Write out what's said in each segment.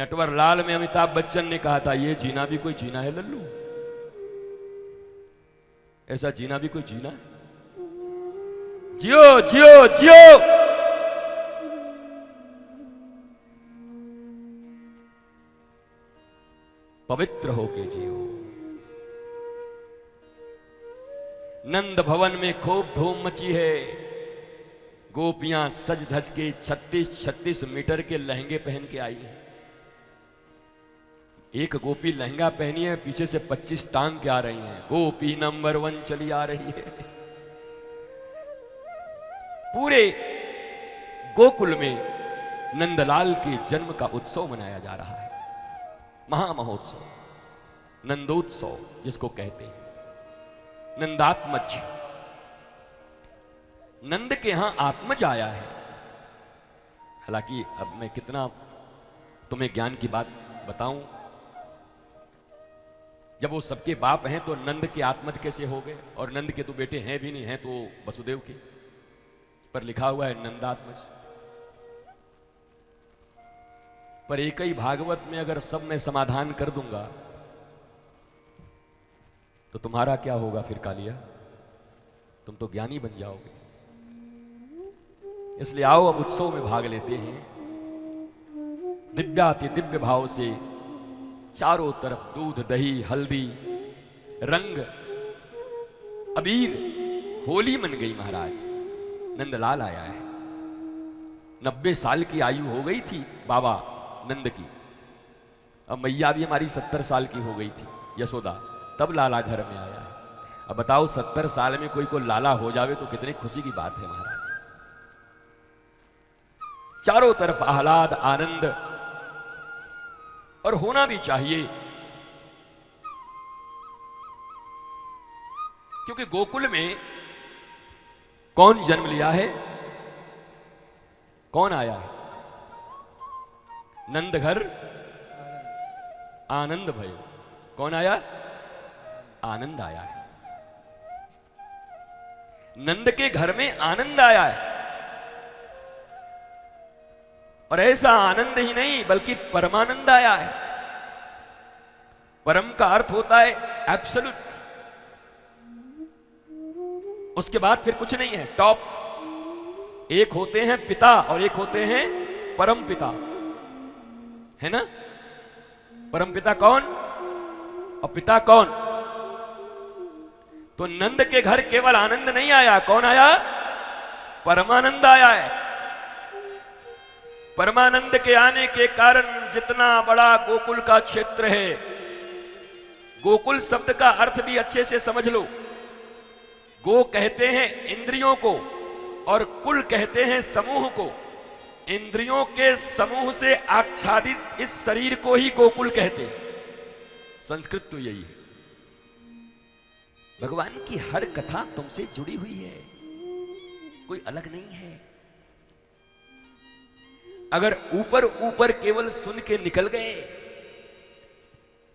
नटवरलाल में अमिताभ बच्चन ने कहा था, ये जीना भी कोई जीना है लल्लू? ऐसा जीना भी कोई जीना है? जियो जियो जियो। पवित्र होके जियो। नंद भवन में खूब धूम मची है। गोपियां सज धज के 36-36 मीटर के लहंगे पहन के आई हैं। एक गोपी लहंगा पहनी है, पीछे से 25 टांग के आ रही हैं। गोपी नंबर 1 चली आ रही है। पूरे गोकुल में नंदलाल के जन्म का उत्सव मनाया जा रहा है। महामहोत्सव, नंदोत्सव जिसको कहते हैं, नंदात्मज। नंद के यहां आत्मज आया है। हालांकि अब मैं कितना तुम्हें ज्ञान की बात बताऊं। जब वो सबके बाप हैं तो नंद के आत्मज कैसे हो गए? और नंद के तो बेटे हैं भी नहीं, हैं तो वसुदेव के, पर लिखा हुआ है नंदात्मज। पर एक ही भागवत में अगर सब मैं समाधान कर दूंगा तो तुम्हारा क्या होगा फिर कालिया? तुम तो ज्ञानी बन जाओगे। इसलिए आओ अब उत्सव में भाग लेते हैं। दिव्याति दिव्य भाव से चारों तरफ दूध, दही, हल्दी, रंग, अबीर, होली मन गई महाराज। नंदलाल आया है। 90 साल की आयु हो गई थी बाबा नंद की। अब मैया भी हमारी 70 साल की हो गई थी, यशोदा, तब लाला घर में आया है। अब बताओ 70 साल में कोई को लाला हो जावे तो कितनी खुशी की बात है महाराज। चारों तरफ आह्लाद, आनंद, और होना भी चाहिए, क्योंकि गोकुल में कौन जन्म लिया है? कौन आया है? नंद घर आनंद भयो। कौन आया? आनंद आया है। नंद के घर में आनंद आया है। और ऐसा आनंद ही नहीं बल्कि परमानंद आया है। परम का अर्थ होता है एब्सोल्यूट। उसके बाद फिर कुछ नहीं है, टॉप। एक होते हैं पिता और एक होते हैं परम पिता, है ना? परम पिता कौन और पिता कौन? तो नंद के घर केवल आनंद नहीं आया। कौन आया? परमानंद आया है। परमानंद के आने के कारण जितना बड़ा गोकुल का क्षेत्र है, गोकुल शब्द का अर्थ भी अच्छे से समझ लो। गो कहते हैं इंद्रियों को और कुल कहते हैं समूह को। इंद्रियों के समूह से आच्छादित इस शरीर को ही गोकुल कहते हैं। संस्कृत तो यही है। भगवान की हर कथा तुमसे जुड़ी हुई है, कोई अलग नहीं है। अगर ऊपर ऊपर केवल सुन के निकल गए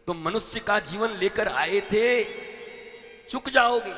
तो मनुष्य का जीवन लेकर आए थे, चुक जाओगे।